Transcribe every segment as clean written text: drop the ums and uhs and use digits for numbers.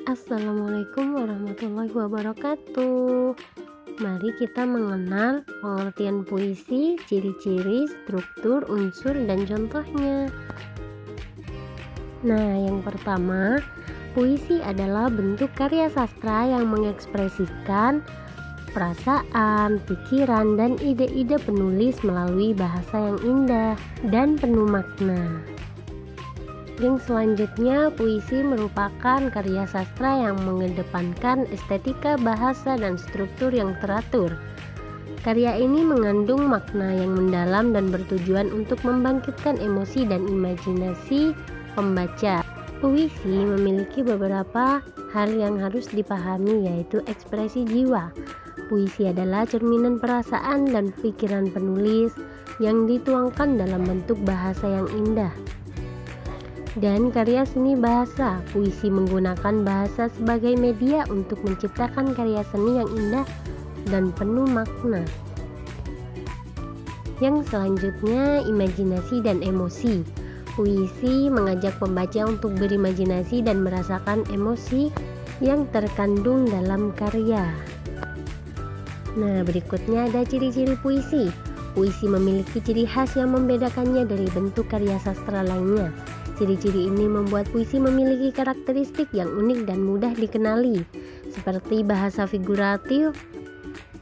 Assalamualaikum warahmatullahi wabarakatuh. Mari kita mengenal pengertian puisi, ciri-ciri, struktur, unsur, dan contohnya. Nah, yang pertama, puisi adalah bentuk karya sastra yang mengekspresikan perasaan, pikiran, dan ide-ide penulis melalui bahasa yang indah dan penuh makna. Yang selanjutnya, puisi merupakan karya sastra yang mengedepankan estetika bahasa dan struktur yang teratur. Karya ini mengandung makna yang mendalam dan bertujuan untuk membangkitkan emosi dan imajinasi pembaca. Puisi memiliki beberapa hal yang harus dipahami, yaitu ekspresi jiwa. Puisi adalah cerminan perasaan dan pikiran penulis yang dituangkan dalam bentuk bahasa yang indah. Dan karya seni bahasa, puisi menggunakan bahasa sebagai media untuk menciptakan karya seni yang indah dan penuh makna. Yang selanjutnya, imajinasi dan emosi. Puisi mengajak pembaca untuk berimajinasi dan merasakan emosi yang terkandung dalam karya. Nah, berikutnya ada ciri-ciri puisi. Puisi memiliki ciri khas yang membedakannya dari bentuk karya sastra lainnya. Ciri-ciri ini membuat puisi memiliki karakteristik yang unik dan mudah dikenali, seperti bahasa figuratif.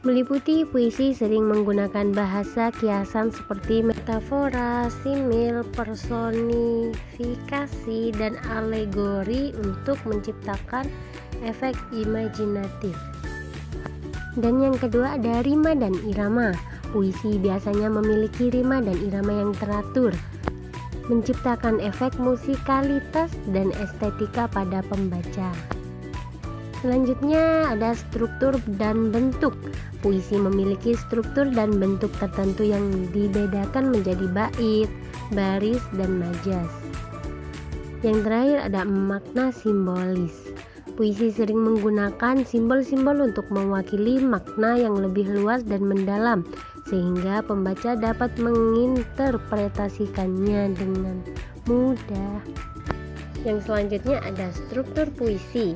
Meliputi puisi sering menggunakan bahasa kiasan seperti metafora, simil, personifikasi, dan alegori untuk menciptakan efek imajinatif. Dan yang kedua ada rima dan irama. Puisi biasanya memiliki rima dan irama yang teratur, menciptakan efek musikalitas dan estetika pada pembaca. Selanjutnya ada struktur dan bentuk. Puisi memiliki struktur dan bentuk tertentu yang dibedakan menjadi bait, baris, dan majas. Yang terakhir ada makna simbolis. Puisi sering menggunakan simbol-simbol untuk mewakili makna yang lebih luas dan mendalam, sehingga pembaca dapat menginterpretasikannya dengan mudah. Yang selanjutnya ada struktur puisi.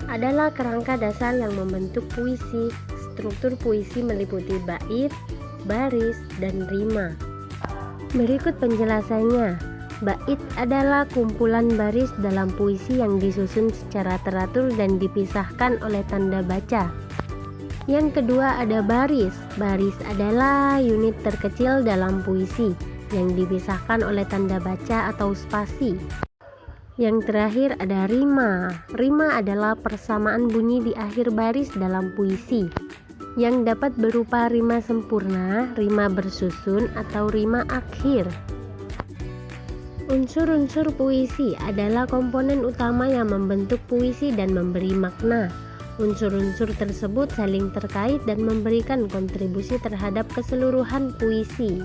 Adalah kerangka dasar yang membentuk puisi. Struktur puisi meliputi bait, baris, dan rima. Berikut penjelasannya. Bait adalah kumpulan baris dalam puisi yang disusun secara teratur dan dipisahkan oleh tanda baca. Yang kedua ada baris. Baris adalah unit terkecil dalam puisi yang dipisahkan oleh tanda baca atau spasi. Yang terakhir ada rima. Rima adalah persamaan bunyi di akhir baris dalam puisi yang dapat berupa rima sempurna, rima bersusun, atau rima akhir. Unsur-unsur puisi adalah komponen utama yang membentuk puisi dan memberi makna. Unsur-unsur tersebut saling terkait dan memberikan kontribusi terhadap keseluruhan puisi.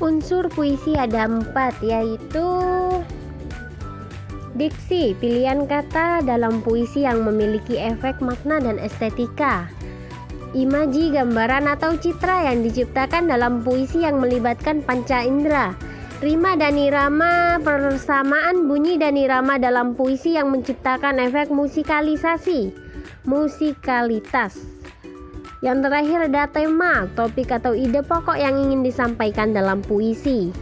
Unsur puisi ada 4, yaitu diksi, pilihan kata dalam puisi yang memiliki efek makna dan estetika. Imaji, gambaran atau citra yang diciptakan dalam puisi yang melibatkan panca indera. Rima dan irama, persamaan bunyi dan irama dalam puisi yang menciptakan efek musikalisasi, musikalitas. Yang terakhir ada tema, topik atau ide pokok yang ingin disampaikan dalam puisi.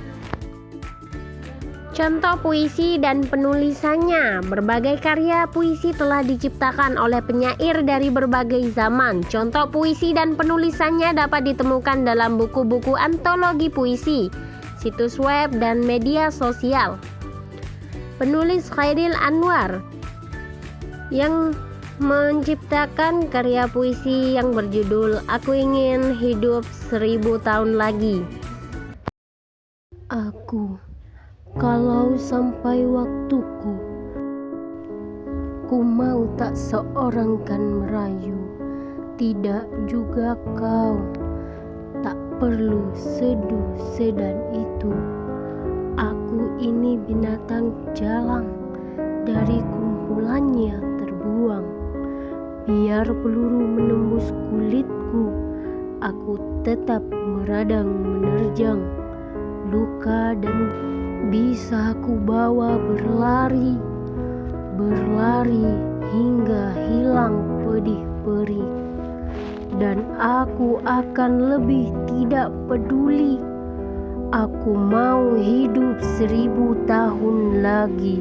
Contoh puisi dan penulisannya. Berbagai karya puisi telah diciptakan oleh penyair dari berbagai zaman. Contoh puisi dan penulisannya dapat ditemukan dalam buku-buku antologi puisi, situs web, dan media sosial. Penulis Chairil Anwar yang menciptakan karya puisi yang berjudul Aku Ingin Hidup 1000 Tahun Lagi. Aku, kalau sampai waktuku, ku mau tak seorang kan merayu, tidak juga kau. Tak perlu seduh sedan itu. Aku ini binatang jalang, dari kumpulannya terbuang. Biar peluru menembus kulitku, aku tetap meradang menerjang. Luka dan bisa ku bawa berlari lari hingga hilang pedih perih, dan aku akan lebih tidak peduli. Aku mau hidup 1000 tahun lagi.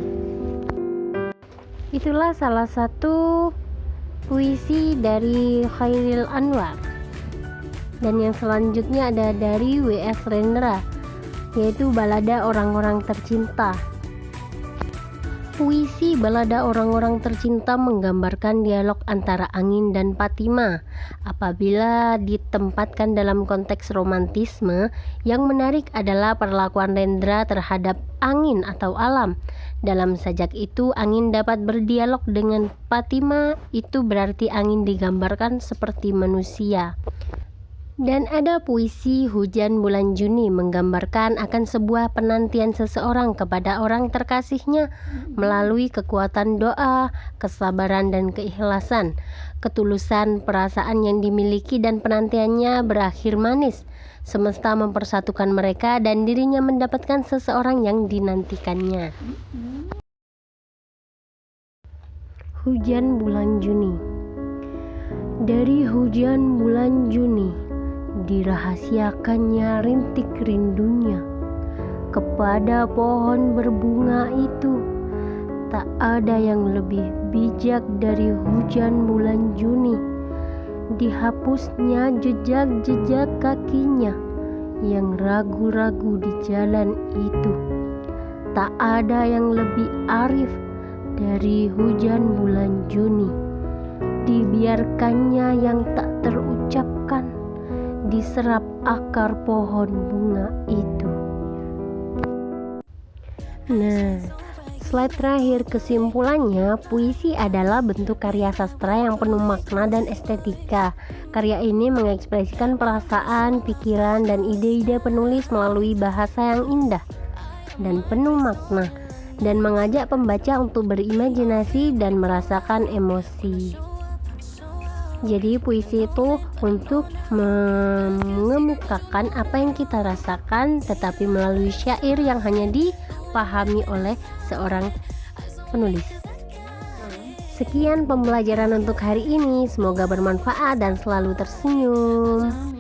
Itulah salah satu puisi dari Chairil Anwar. Dan yang selanjutnya ada dari W.S. Rendra, yaitu Balada Orang-orang Tercinta. Puisi Balada Orang-orang Tercinta menggambarkan dialog antara angin dan Fatima. Apabila ditempatkan dalam konteks romantisme, yang menarik adalah perlakuan Rendra terhadap angin atau alam. Dalam sajak itu, angin dapat berdialog dengan Fatima, itu berarti angin digambarkan seperti manusia. Dan ada puisi Hujan Bulan Juni menggambarkan akan sebuah penantian seseorang kepada orang terkasihnya melalui kekuatan doa, kesabaran dan keikhlasan. Ketulusan perasaan yang dimiliki dan penantiannya berakhir manis. Semesta mempersatukan mereka dan dirinya mendapatkan seseorang yang dinantikannya. Hujan Bulan Juni. Dari hujan bulan Juni dirahasiakannya rintik rindunya kepada pohon berbunga itu. Tak ada yang lebih bijak dari hujan bulan Juni. Dihapusnya jejak-jejak kakinya yang ragu-ragu di jalan itu. Tak ada yang lebih arif dari hujan bulan Juni. Dibiarkannya yang tak terucapkan diserap akar pohon bunga itu. Nah, slide terakhir kesimpulannya, puisi adalah bentuk karya sastra yang penuh makna dan estetika. Karya ini mengekspresikan perasaan, pikiran, dan ide-ide penulis melalui bahasa yang indah dan penuh makna, dan mengajak pembaca untuk berimajinasi dan merasakan emosi. Jadi puisi itu untuk mengemukakan apa yang kita rasakan, tetapi melalui syair yang hanya dipahami oleh seorang penulis. Sekian pembelajaran untuk hari ini, semoga bermanfaat dan selalu tersenyum.